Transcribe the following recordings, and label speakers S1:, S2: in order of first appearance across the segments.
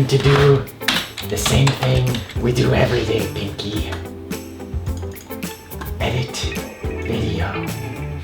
S1: time to do the same thing we do every day, Pinky. Edit video.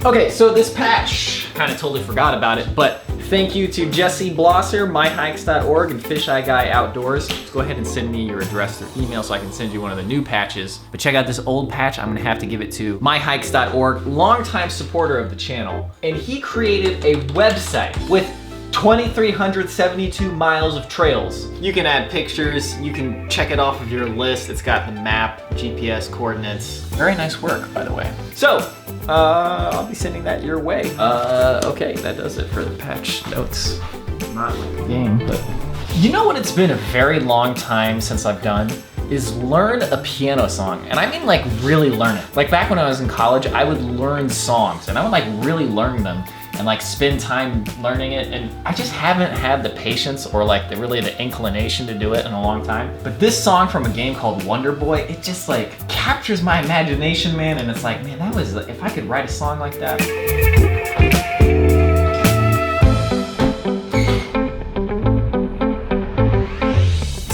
S1: Okay, so this patch, kind of totally forgot about it, but thank you to Jesse Blosser, myhikes.org, and Fisheye Guy Outdoors. Let's go ahead and send me your address through email so I can send you one of the new patches. But check out this old patch. I'm gonna have to give it to myhikes.org, longtime supporter of the channel. And he created a website with 2,372 miles of trails. You can add pictures, you can check it off of your list. It's got the map, GPS coordinates. Very nice work, by the way. So, I'll be sending that your way. Okay, that does it for the patch notes. Not like a game, but. You know what it's been a very long time since I've done? Is learn a piano song. And I mean like really learn it. Like back when I was in college, I would learn songs and I would like really learn them and like spend time learning it, and I just haven't had the patience or like really the inclination to do it in a long time. But this song from a game called Wonder Boy, it just like captures my imagination, man, and it's like, man, that was, if I could write a song like that.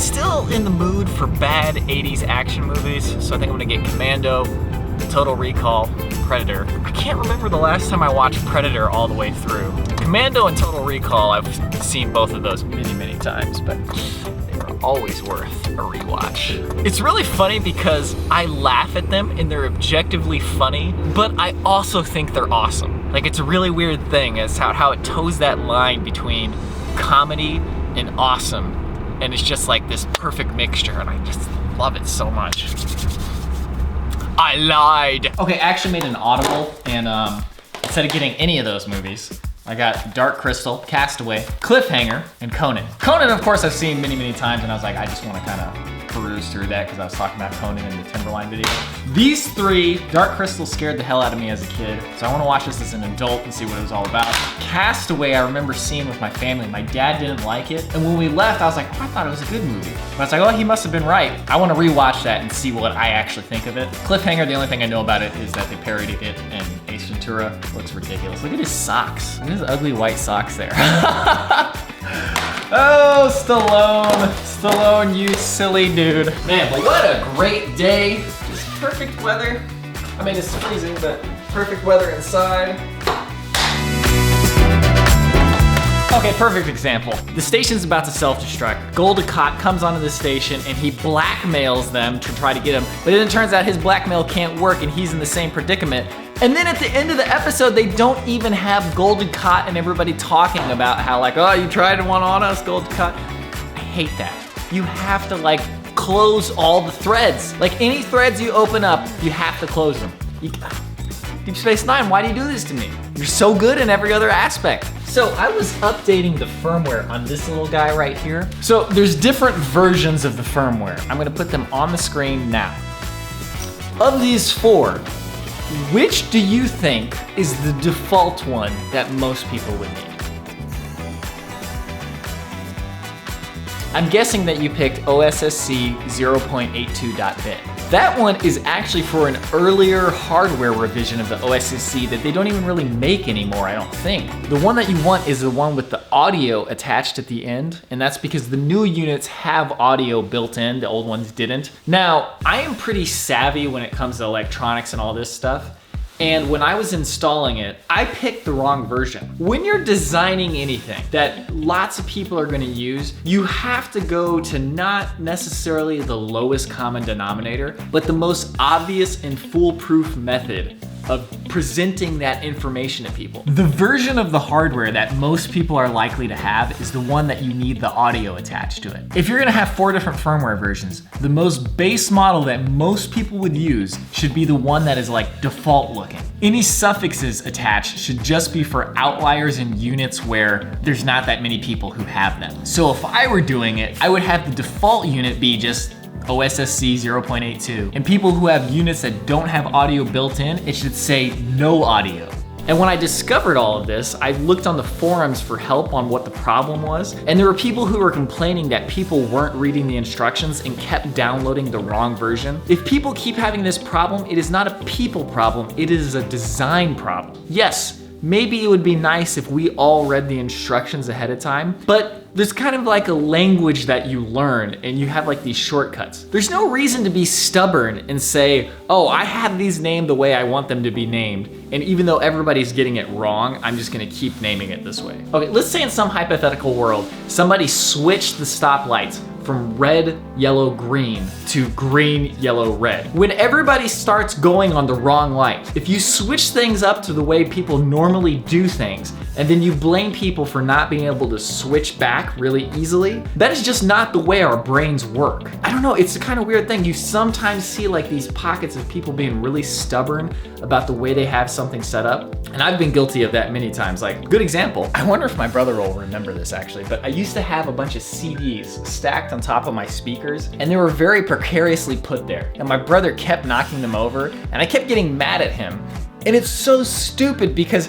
S1: Still in the mood for bad 80s action movies, so I think I'm gonna get Commando, Total Recall, Predator. I can't remember the last time I watched Predator all the way through. Commando and Total Recall, I've seen both of those many, many times, but they're always worth a rewatch. It's really funny because I laugh at them and they're objectively funny, but I also think they're awesome. Like, it's a really weird thing as how it toes that line between comedy and awesome, and it's just like this perfect mixture, and I just love it so much. I lied. Okay, I actually made an Audible, and instead of getting any of those movies, I got Dark Crystal, Castaway, Cliffhanger, and Conan. Conan, of course, I've seen many, many times, and I was like, I just want to kind of peruse through that because I was talking about Conan in the Timberline video. These three, Dark Crystal scared the hell out of me as a kid, so I want to watch this as an adult and see what it was all about. Castaway, I remember seeing with my family. My dad didn't like it, and when we left, I was like, oh, I thought it was a good movie. But I was like, oh, he must have been right. I want to rewatch that and see what I actually think of it. Cliffhanger, the only thing I know about it is that they parodied it in Ace Ventura. Looks ridiculous. Look at his socks. Look at his ugly white socks there. Oh, Stallone, you silly dude. Man, but what a great day. Just perfect weather. I mean, it's freezing, but perfect weather inside. Okay, perfect example. The station's about to self-destruct. Goldacott comes onto the station and he blackmails them to try to get him, but then it turns out his blackmail can't work and he's in the same predicament. And then at the end of the episode, they don't even have Goldacott and everybody talking about how like, oh, you tried one on us, Goldacott. I hate that. You have to like close all the threads. Like any threads you open up, you have to close them. Deep Space Nine, why do you do this to me? You're so good in every other aspect. So I was updating the firmware on this little guy right here. So there's different versions of the firmware. I'm gonna put them on the screen now. Of these four, which do you think is the default one that most people would need? I'm guessing that you picked OSSC 0.82.bit. That one is actually for an earlier hardware revision of the OSSC that they don't even really make anymore, I don't think. The one that you want is the one with the audio attached at the end, and that's because the new units have audio built in, the old ones didn't. Now, I am pretty savvy when it comes to electronics and all this stuff. And when I was installing it, I picked the wrong version. When you're designing anything that lots of people are gonna use, you have to go to not necessarily the lowest common denominator, but the most obvious and foolproof method of presenting that information to people. The version of the hardware that most people are likely to have is the one that you need the audio attached to it. If you're gonna have 4 different firmware versions, the most base model that most people would use should be the one that is like default looking. Any suffixes attached should just be for outliers in units where there's not that many people who have them. So if I were doing it, I would have the default unit be just OSSC 0.82. And people who have units that don't have audio built in, it should say no audio. And when I discovered all of this, I looked on the forums for help on what the problem was. And there were people who were complaining that people weren't reading the instructions and kept downloading the wrong version. If people keep having this problem, it is not a people problem, it is a design problem. Yes, maybe it would be nice if we all read the instructions ahead of time, but there's kind of like a language that you learn and you have like these shortcuts. There's no reason to be stubborn and say, oh, I have these named the way I want them to be named. And even though everybody's getting it wrong, I'm just gonna keep naming it this way. Okay, let's say in some hypothetical world, somebody switched the stoplights from red, yellow, green to green, yellow, red. When everybody starts going on the wrong light, if you switch things up to the way people normally do things, and then you blame people for not being able to switch back really easily, that is just not the way our brains work. I don't know, it's a kind of weird thing. You sometimes see like these pockets of people being really stubborn about the way they have something set up. And I've been guilty of that many times. Like, good example, I wonder if my brother will remember this actually, but I used to have a bunch of CDs stacked on top of my speakers, and they were very precariously put there. And my brother kept knocking them over, and I kept getting mad at him. And it's so stupid because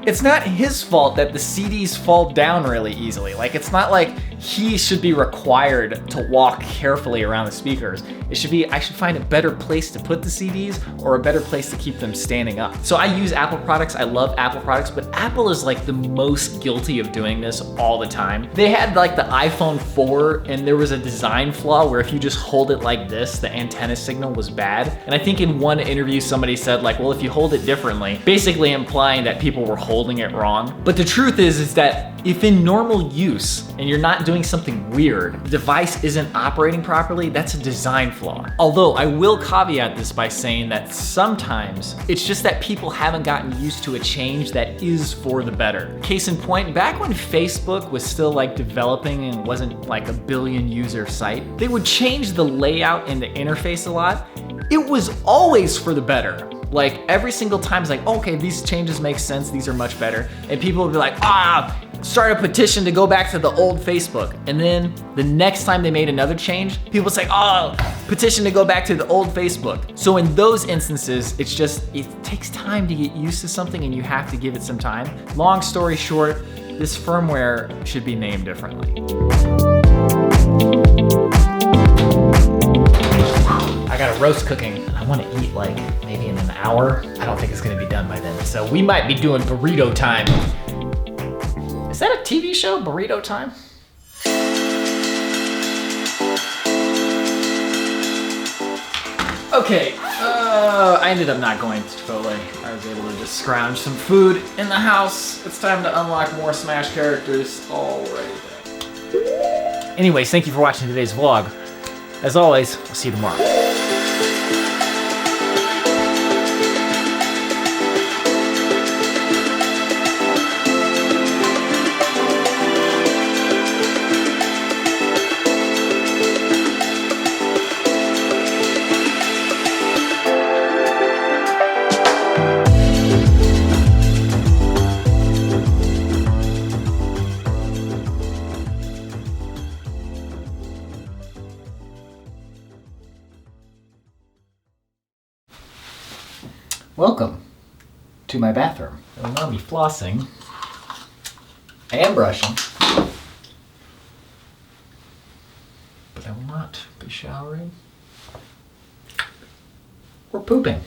S1: it's not his fault that the CDs fall down really easily. Like, it's not like he should be required to walk carefully around the speakers. It should be, I should find a better place to put the CDs or a better place to keep them standing up. So I use Apple products, I love Apple products, but Apple is like the most guilty of doing this all the time. They had like the iPhone 4 and there was a design flaw where if you just hold it like this, the antenna signal was bad. And I think in one interview somebody said like, well, if you hold it differently, basically implying that people were holding it wrong. But the truth is that if in normal use and you're not doing something weird, the device isn't operating properly, that's a design flaw. Although I will caveat this by saying that sometimes it's just that people haven't gotten used to a change that is for the better. Case in point, back when Facebook was still like developing and wasn't like a billion user site, they would change the layout and the interface a lot. It was always for the better. Like every single time it's like, okay, these changes make sense, these are much better. And people would be like, start a petition to go back to the old Facebook. And then the next time they made another change, people would say, petition to go back to the old Facebook. So in those instances, it's just, it takes time to get used to something and you have to give it some time. Long story short, this firmware should be named differently. I got a roast cooking. I want to eat like maybe in an hour. I don't think it's gonna be done by then. So we might be doing burrito time. Is that a TV show, Burrito Time? Okay, I ended up not going to Chipotle. I was able to just scrounge some food in the house. It's time to unlock more Smash characters already. Anyways, thank you for watching today's vlog. As always, I'll see you tomorrow. Welcome to my bathroom. I will not be flossing. I am brushing. But I will not be showering or pooping.